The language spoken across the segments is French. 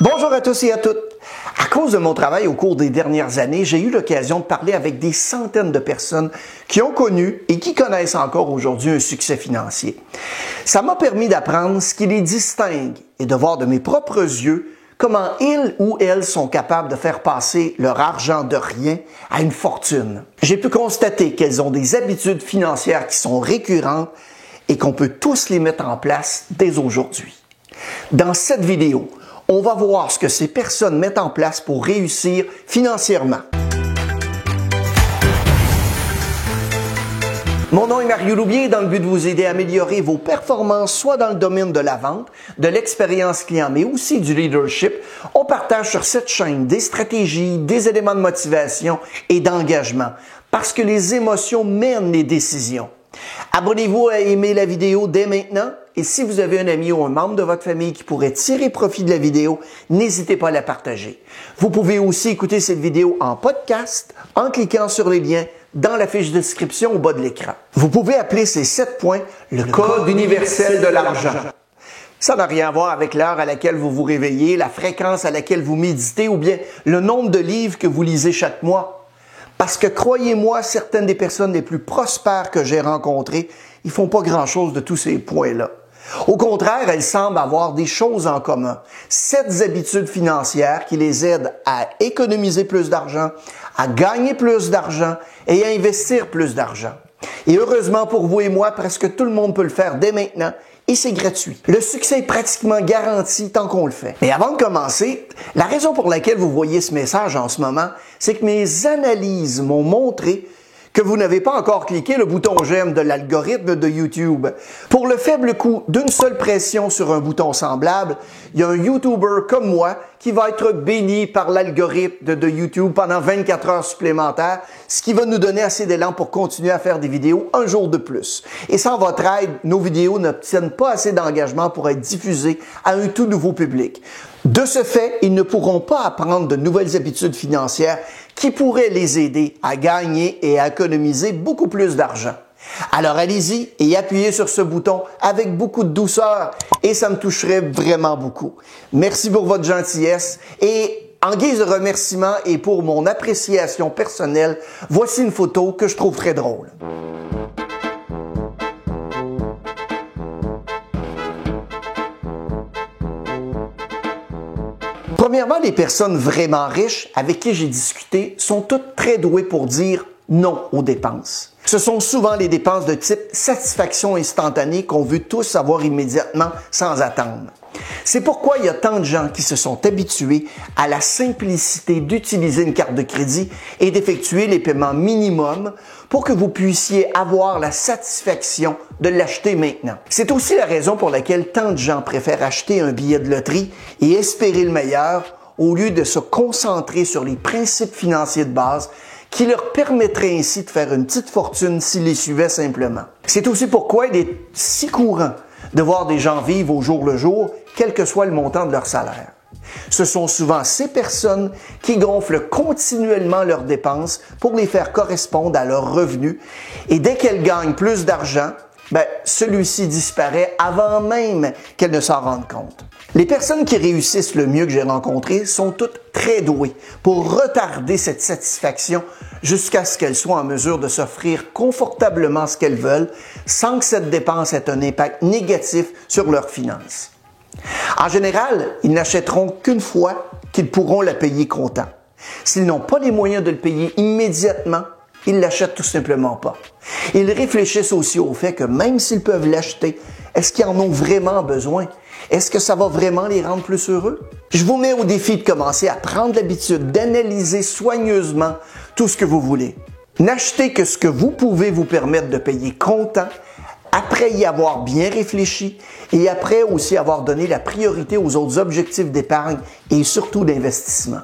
Bonjour à tous et à toutes. À cause de mon travail au cours des dernières années, j'ai eu l'occasion de parler avec des centaines de personnes qui ont connu et qui connaissent encore aujourd'hui un succès financier. Ça m'a permis d'apprendre ce qui les distingue et de voir de mes propres yeux comment ils ou elles sont capables de faire passer leur argent de rien à une fortune. J'ai pu constater qu'elles ont des habitudes financières qui sont récurrentes et qu'on peut tous les mettre en place dès aujourd'hui. Dans cette vidéo, on va voir ce que ces personnes mettent en place pour réussir financièrement. Mon nom est Mario Loubier, dans le but de vous aider à améliorer vos performances, soit dans le domaine de la vente, de l'expérience client, mais aussi du leadership. On partage sur cette chaîne des stratégies, des éléments de motivation et d'engagement, parce que les émotions mènent les décisions. Abonnez-vous à aimer la vidéo dès maintenant. Et si vous avez un ami ou un membre de votre famille qui pourrait tirer profit de la vidéo, n'hésitez pas à la partager. Vous pouvez aussi écouter cette vidéo en podcast en cliquant sur les liens dans la fiche de description au bas de l'écran. Vous pouvez appeler ces 7 points le code universel de l'argent. Ça n'a rien à voir avec l'heure à laquelle vous vous réveillez, la fréquence à laquelle vous méditez ou bien le nombre de livres que vous lisez chaque mois. Parce que croyez-moi, certaines des personnes les plus prospères que j'ai rencontrées, ils font pas grand-chose de tous ces points-là. Au contraire, elles semblent avoir des choses en commun. 7 habitudes financières qui les aident à économiser plus d'argent, à gagner plus d'argent et à investir plus d'argent. Et heureusement pour vous et moi, presque tout le monde peut le faire dès maintenant et c'est gratuit. Le succès est pratiquement garanti tant qu'on le fait. Mais avant de commencer, la raison pour laquelle vous voyez ce message en ce moment, c'est que mes analyses m'ont montré que vous n'avez pas encore cliqué le bouton j'aime de l'algorithme de YouTube. Pour le faible coût d'une seule pression sur un bouton semblable, il y a un YouTuber comme moi qui va être béni par l'algorithme de YouTube pendant 24 heures supplémentaires, ce qui va nous donner assez d'élan pour continuer à faire des vidéos un jour de plus. Et sans votre aide, nos vidéos n'obtiennent pas assez d'engagement pour être diffusées à un tout nouveau public. De ce fait, ils ne pourront pas apprendre de nouvelles habitudes financières qui pourraient les aider à gagner et à économiser beaucoup plus d'argent. Alors allez-y et appuyez sur ce bouton avec beaucoup de douceur et ça me toucherait vraiment beaucoup. Merci pour votre gentillesse et en guise de remerciement et pour mon appréciation personnelle, voici une photo que je trouve très drôle. Premièrement, les personnes vraiment riches avec qui j'ai discuté sont toutes très douées pour dire non aux dépenses. Ce sont souvent les dépenses de type satisfaction instantanée qu'on veut tous avoir immédiatement sans attendre. C'est pourquoi il y a tant de gens qui se sont habitués à la simplicité d'utiliser une carte de crédit et d'effectuer les paiements minimums pour que vous puissiez avoir la satisfaction de l'acheter maintenant. C'est aussi la raison pour laquelle tant de gens préfèrent acheter un billet de loterie et espérer le meilleur au lieu de se concentrer sur les principes financiers de base qui leur permettraient ainsi de faire une petite fortune s'ils les suivaient simplement. C'est aussi pourquoi il est si courant de voir des gens vivre au jour le jour, quel que soit le montant de leur salaire. Ce sont souvent ces personnes qui gonflent continuellement leurs dépenses pour les faire correspondre à leurs revenus et dès qu'elles gagnent plus d'argent, celui-ci disparaît avant même qu'elles ne s'en rendent compte. Les personnes qui réussissent le mieux que j'ai rencontrées sont toutes très douées pour retarder cette satisfaction jusqu'à ce qu'elles soient en mesure de s'offrir confortablement ce qu'elles veulent sans que cette dépense ait un impact négatif sur leurs finances. En général, ils n'achèteront qu'une fois qu'ils pourront la payer comptant. S'ils n'ont pas les moyens de le payer immédiatement, ils ne l'achètent tout simplement pas. Ils réfléchissent aussi au fait que même s'ils peuvent l'acheter, est-ce qu'ils en ont vraiment besoin? Est-ce que ça va vraiment les rendre plus heureux? Je vous mets au défi de commencer à prendre l'habitude d'analyser soigneusement tout ce que vous voulez. N'achetez que ce que vous pouvez vous permettre de payer comptant, après y avoir bien réfléchi et après aussi avoir donné la priorité aux autres objectifs d'épargne et surtout d'investissement.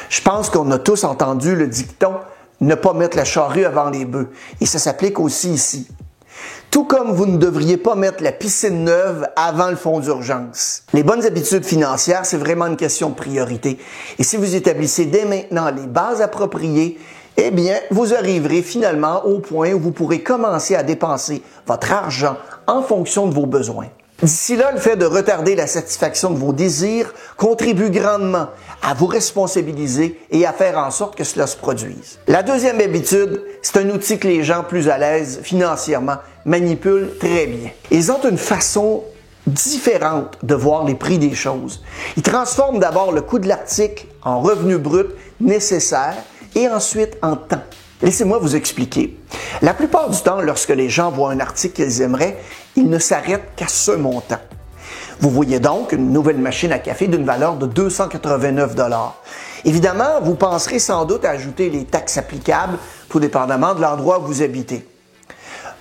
Je pense qu'on a tous entendu le dicton « ne pas mettre la charrue avant les bœufs » et ça s'applique aussi ici. Tout comme vous ne devriez pas mettre la piscine neuve avant le fonds d'urgence. Les bonnes habitudes financières, c'est vraiment une question de priorité. Et si vous établissez dès maintenant les bases appropriées, eh bien, vous arriverez finalement au point où vous pourrez commencer à dépenser votre argent en fonction de vos besoins. D'ici là, le fait de retarder la satisfaction de vos désirs contribue grandement à vous responsabiliser et à faire en sorte que cela se produise. La deuxième habitude, c'est un outil que les gens plus à l'aise financièrement manipulent très bien. Ils ont une façon différente de voir les prix des choses. Ils transforment d'abord le coût de l'article en revenu brut nécessaire et ensuite en temps. Laissez-moi vous expliquer. La plupart du temps, lorsque les gens voient un article qu'ils aimeraient, ils ne s'arrêtent qu'à ce montant. Vous voyez donc une nouvelle machine à café d'une valeur de 289 $. Évidemment, vous penserez sans doute à ajouter les taxes applicables, tout dépendamment de l'endroit où vous habitez.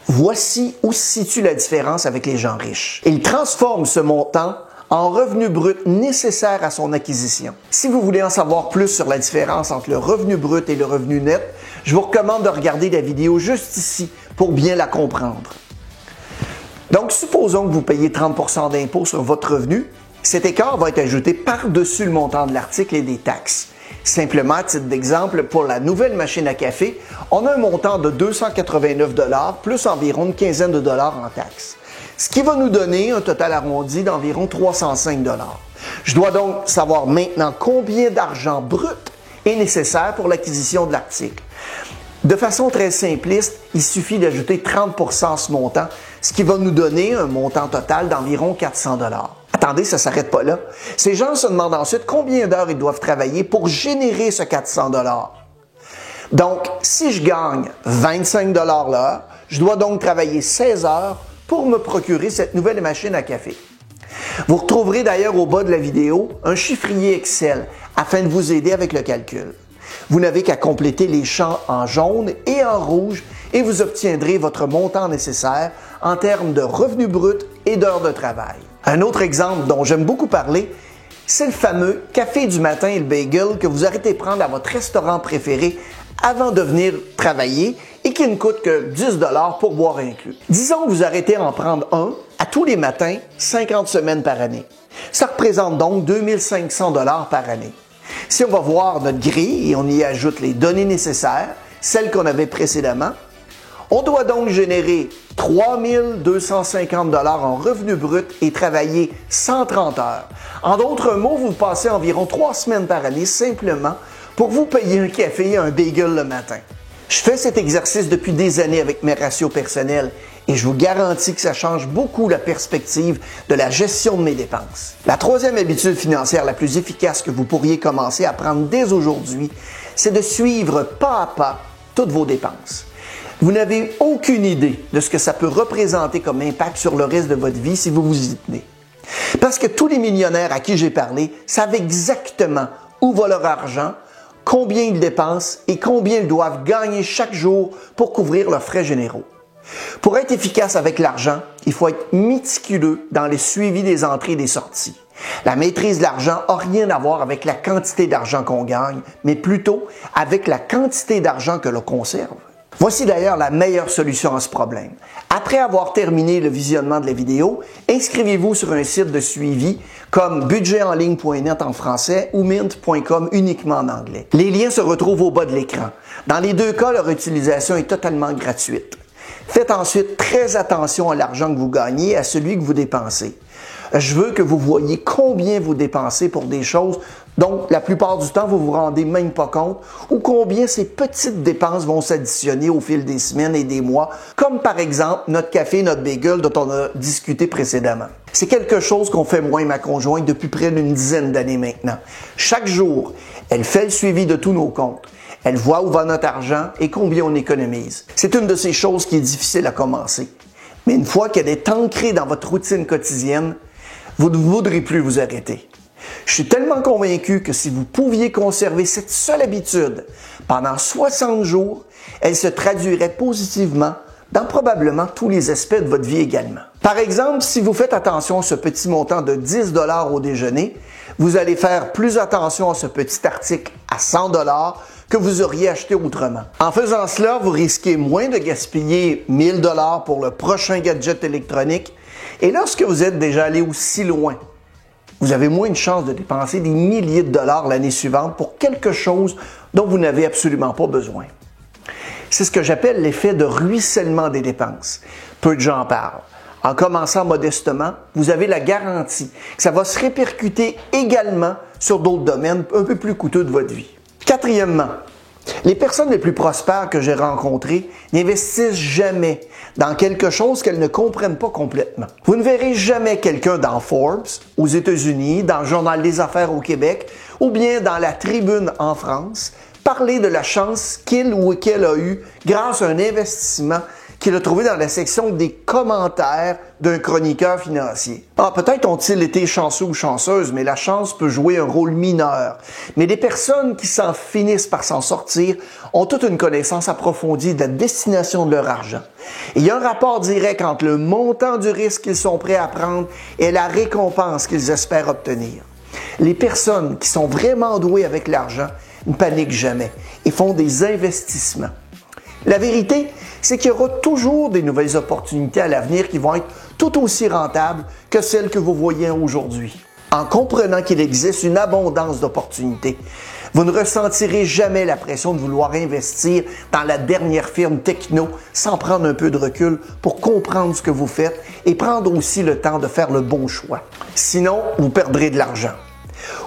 Voici où se situe la différence avec les gens riches. Ils transforment ce montant en revenu brut nécessaire à son acquisition. Si vous voulez en savoir plus sur la différence entre le revenu brut et le revenu net, je vous recommande de regarder la vidéo juste ici pour bien la comprendre. Donc, supposons que vous payez 30 % d'impôt sur votre revenu. Cet écart va être ajouté par-dessus le montant de l'article et des taxes. Simplement, à titre d'exemple, pour la nouvelle machine à café, on a un montant de 289 $ plus environ une quinzaine de dollars en taxes. Ce qui va nous donner un total arrondi d'environ 305 $. Je dois donc savoir maintenant combien d'argent brut est nécessaire pour l'acquisition de l'article. De façon très simpliste, il suffit d'ajouter 30 % à ce montant, ce qui va nous donner un montant total d'environ 400 $. Attendez, ça ne s'arrête pas là. Ces gens se demandent ensuite combien d'heures ils doivent travailler pour générer ce 400 $. Donc, si je gagne 25 $ l'heure, je dois donc travailler 16 heures pour me procurer cette nouvelle machine à café. Vous retrouverez d'ailleurs au bas de la vidéo un chiffrier Excel afin de vous aider avec le calcul. Vous n'avez qu'à compléter les champs en jaune et en rouge et vous obtiendrez votre montant nécessaire en termes de revenus bruts et d'heures de travail. Un autre exemple dont j'aime beaucoup parler, c'est le fameux café du matin et le bagel que vous arrêtez de prendre à votre restaurant préféré avant de venir travailler et qui ne coûte que 10 $ pour boire inclus. Disons que vous arrêtez à en prendre un à tous les matins, 50 semaines par année. Ça représente donc 2500 $ par année. Si on va voir notre grille et on y ajoute les données nécessaires, celles qu'on avait précédemment, on doit donc générer 3250 $ en revenus bruts et travailler 130 heures. En d'autres mots, vous passez environ 3 semaines par année simplement pour vous payer un café et un bagel le matin. Je fais cet exercice depuis des années avec mes ratios personnels et je vous garantis que ça change beaucoup la perspective de la gestion de mes dépenses. La troisième habitude financière la plus efficace que vous pourriez commencer à prendre dès aujourd'hui, c'est de suivre pas à pas toutes vos dépenses. Vous n'avez aucune idée de ce que ça peut représenter comme impact sur le reste de votre vie si vous vous y tenez. Parce que tous les millionnaires à qui j'ai parlé savent exactement où va leur argent, combien ils dépensent et combien ils doivent gagner chaque jour pour couvrir leurs frais généraux. Pour être efficace avec l'argent, il faut être méticuleux dans le suivi des entrées et des sorties. La maîtrise de l'argent n'a rien à voir avec la quantité d'argent qu'on gagne, mais plutôt avec la quantité d'argent que l'on conserve. Voici d'ailleurs la meilleure solution à ce problème. Après avoir terminé le visionnement de la vidéo, inscrivez-vous sur un site de suivi comme budgetenligne.net en français ou mint.com uniquement en anglais. Les liens se retrouvent au bas de l'écran. Dans les deux cas, leur utilisation est totalement gratuite. Faites ensuite très attention à l'argent que vous gagnez et à celui que vous dépensez. Je veux que vous voyez combien vous dépensez pour des choses dont la plupart du temps vous vous rendez même pas compte ou combien ces petites dépenses vont s'additionner au fil des semaines et des mois, comme par exemple notre café et notre bagel dont on a discuté précédemment. C'est quelque chose qu'on fait moi et ma conjointe depuis près d'une dizaine d'années maintenant. Chaque jour, elle fait le suivi de tous nos comptes. Elle voit où va notre argent et combien on économise. C'est une de ces choses qui est difficile à commencer. Mais une fois qu'elle est ancrée dans votre routine quotidienne, vous ne voudrez plus vous arrêter. Je suis tellement convaincu que si vous pouviez conserver cette seule habitude pendant 60 jours, elle se traduirait positivement dans probablement tous les aspects de votre vie également. Par exemple, si vous faites attention à ce petit montant de 10 $ au déjeuner, vous allez faire plus attention à ce petit article à 100 $ que vous auriez acheté autrement. En faisant cela, vous risquez moins de gaspiller 1000 $ pour le prochain gadget électronique. Et lorsque vous êtes déjà allé aussi loin, vous avez moins de chances de dépenser des milliers de dollars l'année suivante pour quelque chose dont vous n'avez absolument pas besoin. C'est ce que j'appelle l'effet de ruissellement des dépenses. Peu de gens en parlent. En commençant modestement, vous avez la garantie que ça va se répercuter également sur d'autres domaines un peu plus coûteux de votre vie. Quatrièmement, les personnes les plus prospères que j'ai rencontrées n'investissent jamais dans quelque chose qu'elles ne comprennent pas complètement. Vous ne verrez jamais quelqu'un dans Forbes, aux États-Unis, dans le Journal des Affaires au Québec ou bien dans la Tribune en France parler de la chance qu'il ou qu'elle a eue grâce à un investissement qu'il a trouvé dans la section des commentaires d'un chroniqueur financier. Peut-être ont-ils été chanceux ou chanceuses, mais la chance peut jouer un rôle mineur. Mais les personnes qui s'en finissent par s'en sortir ont toute une connaissance approfondie de la destination de leur argent. Et il y a un rapport direct entre le montant du risque qu'ils sont prêts à prendre et la récompense qu'ils espèrent obtenir. Les personnes qui sont vraiment douées avec l'argent ne paniquent jamais et font des investissements. La vérité, c'est qu'il y aura toujours des nouvelles opportunités à l'avenir qui vont être tout aussi rentables que celles que vous voyez aujourd'hui. En comprenant qu'il existe une abondance d'opportunités, vous ne ressentirez jamais la pression de vouloir investir dans la dernière firme techno sans prendre un peu de recul pour comprendre ce que vous faites et prendre aussi le temps de faire le bon choix. Sinon, vous perdrez de l'argent.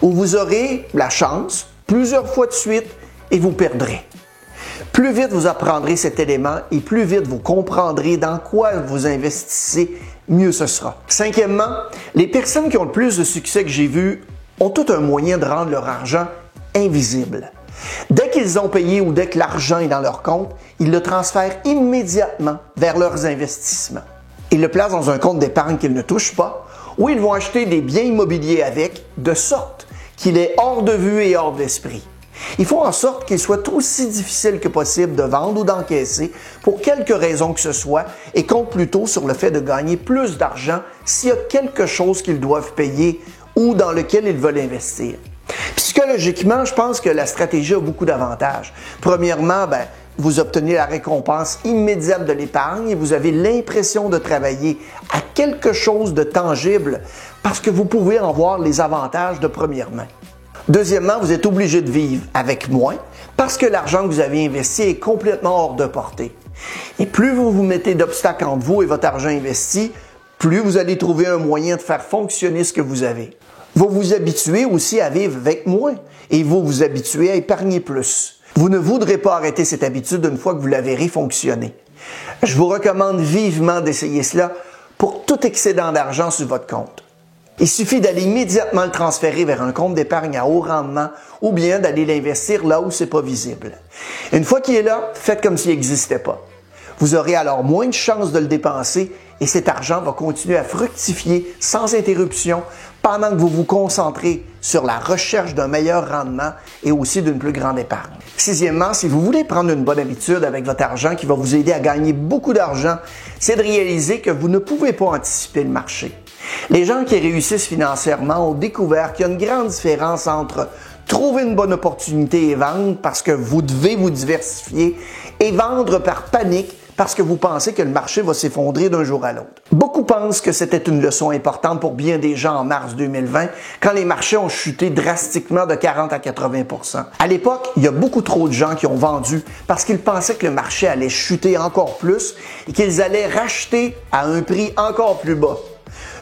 Ou vous aurez la chance, plusieurs fois de suite, et vous perdrez. Plus vite vous apprendrez cet élément et plus vite vous comprendrez dans quoi vous investissez, mieux ce sera. Cinquièmement, les personnes qui ont le plus de succès que j'ai vu ont tout un moyen de rendre leur argent invisible. Dès qu'ils ont payé ou dès que l'argent est dans leur compte, ils le transfèrent immédiatement vers leurs investissements. Ils le placent dans un compte d'épargne qu'ils ne touchent pas ou ils vont acheter des biens immobiliers avec, de sorte qu'il est hors de vue et hors d'esprit. Ils font en sorte qu'il soit aussi difficile que possible de vendre ou d'encaisser pour quelque raison que ce soit et comptent plutôt sur le fait de gagner plus d'argent s'il y a quelque chose qu'ils doivent payer ou dans lequel ils veulent investir. Psychologiquement, je pense que la stratégie a beaucoup d'avantages. Premièrement, vous obtenez la récompense immédiate de l'épargne et vous avez l'impression de travailler à quelque chose de tangible parce que vous pouvez en voir les avantages de première main. Deuxièmement, vous êtes obligé de vivre avec moins parce que l'argent que vous avez investi est complètement hors de portée. Et plus vous vous mettez d'obstacles entre vous et votre argent investi, plus vous allez trouver un moyen de faire fonctionner ce que vous avez. Vous vous habituez aussi à vivre avec moins et vous vous habituez à épargner plus. Vous ne voudrez pas arrêter cette habitude une fois que vous la verrez fonctionner. Je vous recommande vivement d'essayer cela pour tout excédent d'argent sur votre compte. Il suffit d'aller immédiatement le transférer vers un compte d'épargne à haut rendement ou bien d'aller l'investir là où ce n'est pas visible. Une fois qu'il est là, faites comme s'il n'existait pas. Vous aurez alors moins de chances de le dépenser et cet argent va continuer à fructifier sans interruption pendant que vous vous concentrez sur la recherche d'un meilleur rendement et aussi d'une plus grande épargne. Sixièmement, si vous voulez prendre une bonne habitude avec votre argent qui va vous aider à gagner beaucoup d'argent, c'est de réaliser que vous ne pouvez pas anticiper le marché. Les gens qui réussissent financièrement ont découvert qu'il y a une grande différence entre trouver une bonne opportunité et vendre parce que vous devez vous diversifier et vendre par panique parce que vous pensez que le marché va s'effondrer d'un jour à l'autre. Beaucoup pensent que c'était une leçon importante pour bien des gens en mars 2020 quand les marchés ont chuté drastiquement de 40 à 80%. À l'époque, il y a beaucoup trop de gens qui ont vendu parce qu'ils pensaient que le marché allait chuter encore plus et qu'ils allaient racheter à un prix encore plus bas.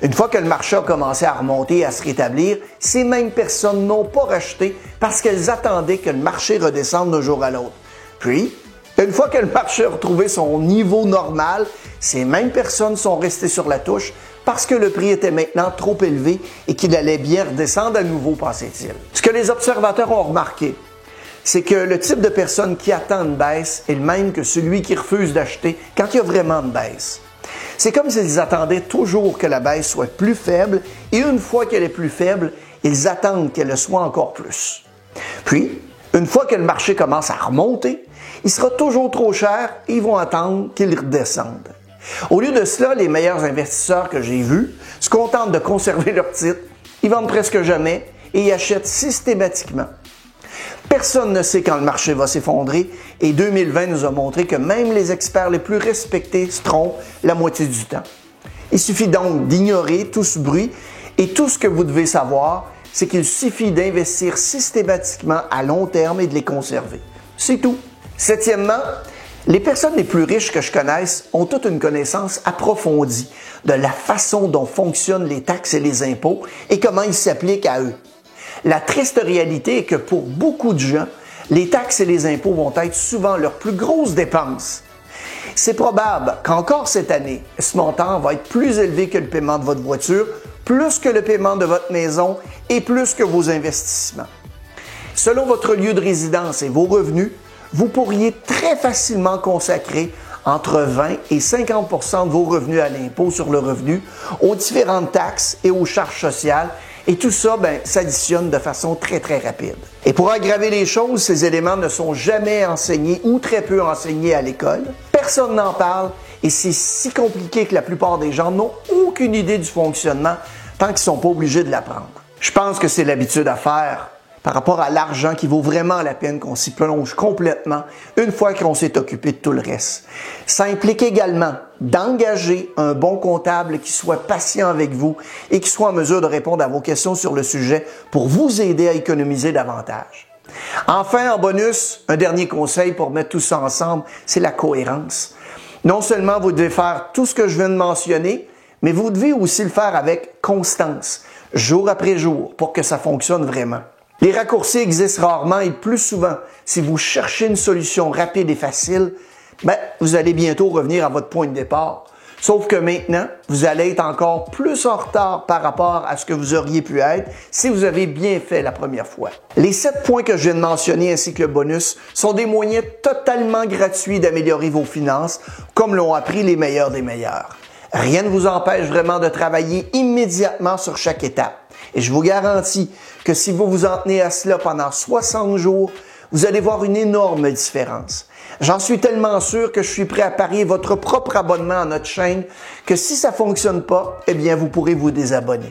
Une fois que le marché a commencé à remonter et à se rétablir, ces mêmes personnes n'ont pas racheté parce qu'elles attendaient que le marché redescende d'un jour à l'autre. Puis, une fois que le marché a retrouvé son niveau normal, ces mêmes personnes sont restées sur la touche parce que le prix était maintenant trop élevé et qu'il allait bien redescendre à nouveau, pensait-il. Ce que les observateurs ont remarqué, c'est que le type de personne qui attend une baisse est le même que celui qui refuse d'acheter quand il y a vraiment une baisse. C'est comme s'ils attendaient toujours que la baisse soit plus faible et une fois qu'elle est plus faible, ils attendent qu'elle le soit encore plus. Puis, une fois que le marché commence à remonter, il sera toujours trop cher et ils vont attendre qu'il redescende. Au lieu de cela, les meilleurs investisseurs que j'ai vus se contentent de conserver leurs titres, ils vendent presque jamais et ils achètent systématiquement. Personne ne sait quand le marché va s'effondrer et 2020 nous a montré que même les experts les plus respectés se trompent la moitié du temps. Il suffit donc d'ignorer tout ce bruit et tout ce que vous devez savoir, c'est qu'il suffit d'investir systématiquement à long terme et de les conserver. C'est tout. Septièmement, Les personnes les plus riches que je connaisse ont toute une connaissance approfondie de la façon dont fonctionnent les taxes et les impôts et comment ils s'appliquent à eux. La triste réalité est que pour beaucoup de gens, les taxes et les impôts vont être souvent leurs plus grosses dépenses. C'est probable qu'encore cette année, ce montant va être plus élevé que le paiement de votre voiture, plus que le paiement de votre maison et plus que vos investissements. Selon votre lieu de résidence et vos revenus, vous pourriez très facilement consacrer entre 20 et 50 % de vos revenus à l'impôt sur le revenu, aux différentes taxes et aux charges sociales. Et tout ça, s'additionne de façon très rapide. Et pour aggraver les choses, ces éléments ne sont jamais enseignés ou très peu enseignés à l'école. Personne n'en parle et c'est si compliqué que la plupart des gens n'ont aucune idée du fonctionnement tant qu'ils ne sont pas obligés de l'apprendre. Je pense que c'est l'habitude à faire par rapport à l'argent qui vaut vraiment la peine qu'on s'y plonge complètement une fois qu'on s'est occupé de tout le reste. Ça implique également d'engager un bon comptable qui soit patient avec vous et qui soit en mesure de répondre à vos questions sur le sujet pour vous aider à économiser davantage. Enfin, en bonus, un dernier conseil pour mettre tout ça ensemble, c'est la cohérence. Non seulement vous devez faire tout ce que je viens de mentionner, mais vous devez aussi le faire avec constance, jour après jour, pour que ça fonctionne vraiment. Les raccourcis existent rarement et plus souvent, si vous cherchez une solution rapide et facile, vous allez bientôt revenir à votre point de départ. Sauf que maintenant, vous allez être encore plus en retard par rapport à ce que vous auriez pu être si vous avez bien fait la première fois. Les 7 points que je viens de mentionner ainsi que le bonus sont des moyens totalement gratuits d'améliorer vos finances, comme l'ont appris les meilleurs des meilleurs. Rien ne vous empêche vraiment de travailler immédiatement sur chaque étape. Et je vous garantis que si vous vous en tenez à cela pendant 60 jours, vous allez voir une énorme différence. J'en suis tellement sûr que je suis prêt à parier votre propre abonnement à notre chaîne que si ça ne fonctionne pas, vous pourrez vous désabonner.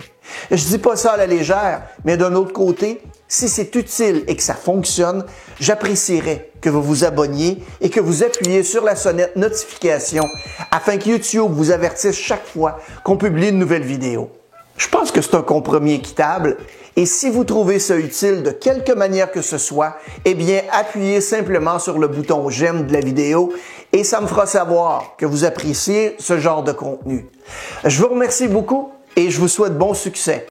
Je dis pas ça à la légère, mais d'un autre côté, si c'est utile et que ça fonctionne, j'apprécierais que vous vous abonniez et que vous appuyiez sur la sonnette notification afin que YouTube vous avertisse chaque fois qu'on publie une nouvelle vidéo. Je pense que c'est un compromis équitable et si vous trouvez ça utile de quelque manière que ce soit, appuyez simplement sur le bouton j'aime de la vidéo et ça me fera savoir que vous appréciez ce genre de contenu. Je vous remercie beaucoup et je vous souhaite bon succès.